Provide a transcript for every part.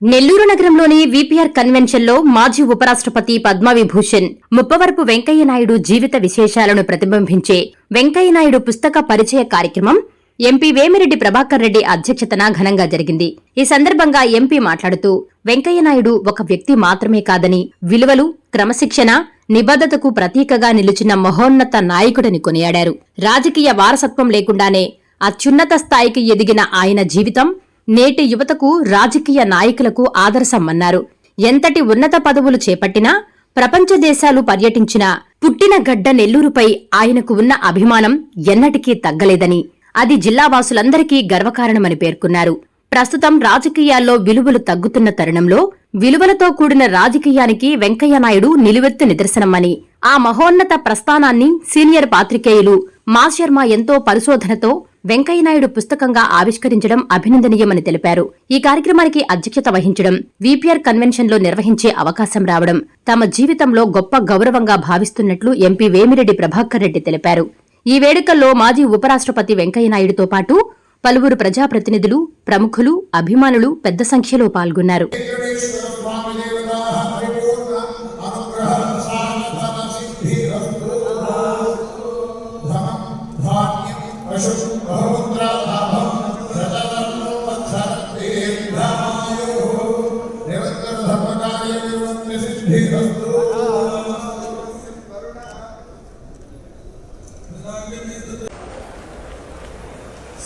నెల్లూరు నగరంలోని VPR convention లో మాజీ ఉపరాష్ట్రపతి పద్మవిభూషణ్ ముప్పవరపు వెంకయ్యనాయుడు జీవిత విశేషాలను ప్రతిబింబించే వెంకయ్యనాయుడు పుస్తక పరిచయ కార్యక్రమం ఎంపీ వేమిరెడ్డి ప్రభాకర్ రెడ్డి అధ్యక్షతన ఘనంగా జరిగింది. ఈ సందర్భంగా ఎంపీ మాట్లాడుతూ వెంకయ్యనాయుడు ఒక వ్యక్తి మాత్రమే కాదని విలువలు, క్రమశిక్షణ, నిబద్ధతకు ప్రతీకగా నిలిచిన మహోన్నత నాయకుడని కొనియాడారు. రాజకీయ వారసత్వం లేకుండానే అత్యున్నత స్థాయికి ఎదిగిన ఆయన జీవితం నేటి యువతకు, రాజకీయ నాయకులకు ఆదర్శమన్నారు. ఎంతటి ఉన్నత పదవులు చేపట్టినా, ప్రపంచ దేశాలు పర్యటించినా పుట్టిన గడ్డ నెల్లూరుపై ఆయనకు ఉన్న అభిమానం ఎన్నటికీ తగ్గలేదని, అది జిల్లావాసులందరికీ గర్వకారణమని పేర్కొన్నారు. ప్రస్తుతం రాజకీయాల్లో విలువలు తగ్గుతున్న తరుణంలో విలువలతో కూడిన రాజకీయానికి వెంకయ్యనాయుడు నిలువెత్తు నిదర్శనమని, ఆ మహోన్నత ప్రస్థానాన్ని సీనియర్ పాత్రికేయులు మా శర్మ ఎంతో పరిశోధనతో వెంకయ్యనాయుడు పుస్తకంగా ఆవిష్కరించడం అభినందనీయమని తెలిపారు. ఈ కార్యక్రమానికి అధ్యక్షత వహించడం, వీపీఆర్ కన్వెన్షన్ లో నిర్వహించే అవకాశం రావడం తమ జీవితంలో గొప్ప గౌరవంగా భావిస్తున్నట్లు ఎంపీ వేమిరెడ్డి ప్రభాకర్ రెడ్డి తెలిపారు. ఈ వేడుకల్లో మాజీ ఉపరాష్ట్రపతి వెంకయ్యనాయుడుతో పాటు పలువురు ప్రజాప్రతినిధులు, ప్రముఖులు, అభిమానులు పెద్ద సంఖ్యలో పాల్గొన్నారు.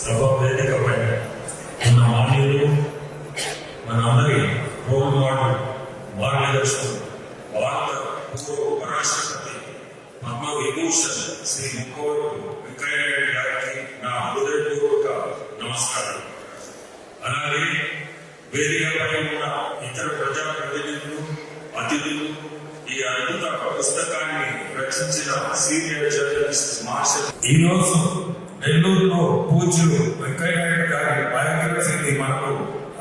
సభ వేదికపై ఉన్న మాన్యులు, మనందరి రోల్ మోడల్, మార్గదర్శకులు, భారత పూర్వ ఉపరాష్ట్రపతి పద్మవిభూషణ్ శ్రీ ముప్పవరపు వెంకయ్యనాయుడు గారికి నా హృదయపూర్వక నమస్కారం. అలాగే వేదికపై ఉన్న ఇతర ప్రజాప్రతినిధులు, అతిథులు, ఈ అద్భుత పుస్తకాన్ని రచించిన సీనియర్ జర్నలిస్ట్ మార్షల్, ఈరోజు నెల్లూరులో పూజ్యులు వెంకయ్యనాయుడు గారి బయోగ్రఫీని మనకు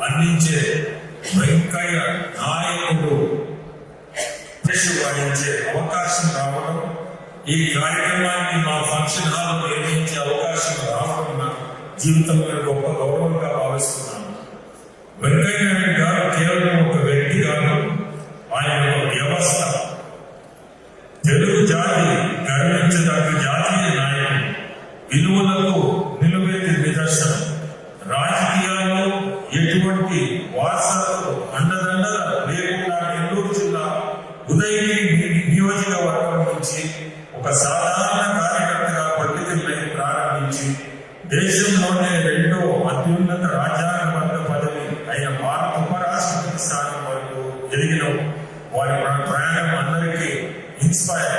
అందించే వెంకయ్య నాయకుడు వహించే అవకాశం రావడం, ఈ కార్యక్రమాన్ని మా ఫంక్షన్ హాల్ నిర్వహించే అవకాశం రావడం నా జీవితంలో గొప్ప గౌరవంగా భావిస్తున్నాను. వెంకయ్యనాయుడు గారు కేవలం ఒక వ్యక్తి కాదు, ఆయన ఒక వ్యవస్థ. తెలుగు జాతి గర్వించదగ్గ జాతీయ నాయకుడు, విలువలకు నిలువెత్తి నిదర్శనం. రాజకీయాల్లో ఎటువంటి వారసత్వ అండదండల లేకుండా నెల్లూరు జిల్లా ఉదయగిరి నియోజకవర్గం నుంచి ఒక సాధారణ కార్యకర్తగా పొలిటికల్ లైఫ్ ప్రారంభించి దేశంలోనే రెండో అత్యున్నత రాజ్యాంగబద్ధ పదవి అయిన భారత ఉపరాష్ట్రపతి స్థానం వరకు ఎదిగిన వారి ప్రయాణం అందరికీ ఇన్స్పైర్.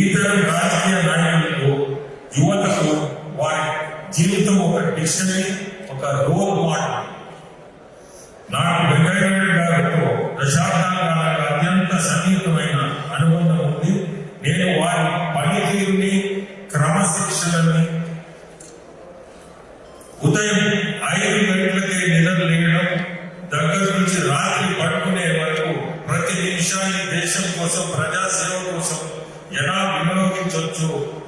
ఇతర రాజకీయ నాయకులకు, యువతకు వారి జీవితం ఒక డిక్షనరీ, ఒక రోల్ మోడల్. నాకు వెంకయ్యనాయుడు గారితో దశాబ్దాల అత్యంత సన్నిహితమైన అనుబంధం ఉంది. నేను వారి పనితీరుని, క్రమశిక్షణని, ఉదయం 5 గంటలకే నిద్రలేయడం దగ్గర నుంచి రాత్రి పడుకునే వరకు ప్రతి నిమిషాన్ని దేశం కోసం, ప్రజాసేవ కోసం ఎలా వినియోగించవచ్చు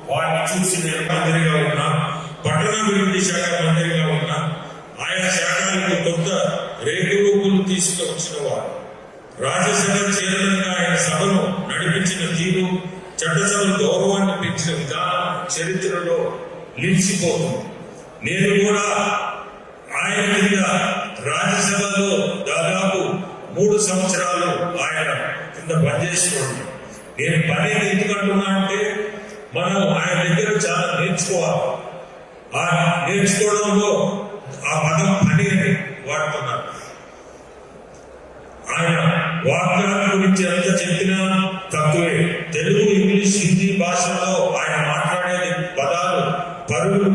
వారిని చూసి నేను మంత్రిగా ఉన్నా, పట్టణాభివృద్ధి శాఖ మంత్రిగా ఉన్నా, ఆయా శాఖలకు కొత్త రేటు రూపులు తీసుకొచ్చిన వారు. రాజ్యసభ చైర్మన్గా ఆయన సభను నడిపించిన తీరు, చట్టసభ గౌరవాన్ని పెంచిన విధానం చరిత్రలో నిలిచిపోతుంది. నేను కూడా ఆయన కింద రాజ్యసభలో దాదాపు 3 సంవత్సరాలు ఆయన కింద పనిచేస్తున్నాను. నేను పని ఎందుకంటున్నా అంటే మనం ఆయన దగ్గర చాలా నేర్చుకోవాలి. ఆ నేర్చుకోవడంలో ఆ పదం పని అని వాడుతున్నారు. ఆయన వాగ్దానం గురించి ఎంత చెప్పినా తక్కువే. తెలుగు, ఇంగ్లీష్, హిందీ భాషలో ఆయన మాట్లాడే పదాలు పరుగులు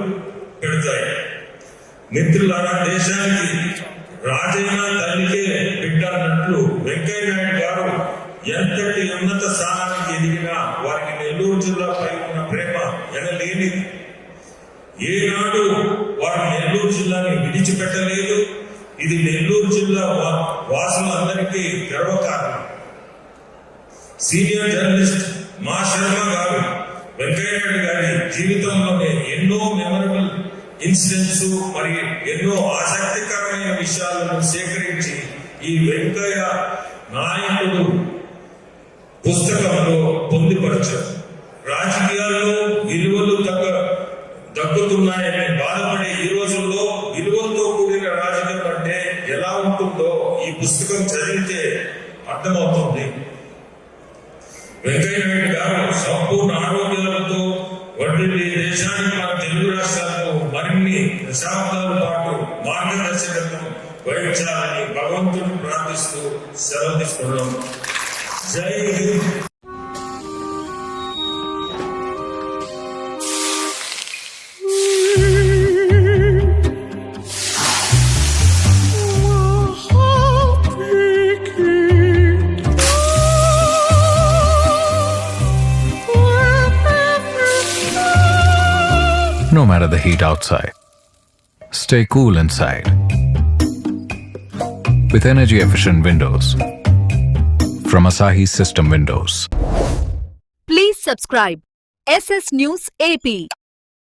పెడతాయి. మిత్రులారా, దేశానికి రాజైన తల్లికే బిడ్డ అన్నట్లు వెంకయ్యనాయుడు గారు ఎంతటి ఉన్నత స్థానానికి ఎదిగినా వారికి నెల్లూరు జిల్లాపై ఉన్న ప్రేమ ఎనలేనిది. ఏనాడు వారు నెల్లూరు జిల్లాని విడిచిపెట్టలేదు. ఇది నెల్లూరు జిల్లా వాసులందరికీ గర్వకారణం. సీనియర్ జర్నలిస్ట్ మా శర్మ గారు వెంకయ్యనాయుడు గారి జీవితంలోనే ఎన్నో మెమరబుల్ ఇన్సిడెంట్స్ మరియు ఎన్నో ఆసక్తికరమైన విషయాలను సేకరించి ఈ వెంకయ్య నాయకుడు పుస్తకంలో పొందుపరచారు. రాజకీయాల్లో విలువలు తగ్గుతున్నాయని బాధపడే ఈ రోజుల్లో విలువలతో కూడిన రాజకీయం అంటే ఎలా ఉంటుందో ఈ పుస్తకం చదివితే అర్థమవుతుంది. వెంకయ్య నాయుడు గారు సంపూర్ణ ఆరోగ్యాలతో వంటి దేశానికి మన తెలుగు రాష్ట్రాలకు మరిన్ని దశాబ్దాల పాటు మార్గదర్శకత్వం వహించాలని భగవంతుని ప్రార్థిస్తూ సెలవు తీసుకున్నాం. జై Hind. No matter the heat outside, stay cool inside with energy-efficient windows from Asahi System Windows. Please subscribe SS News AP.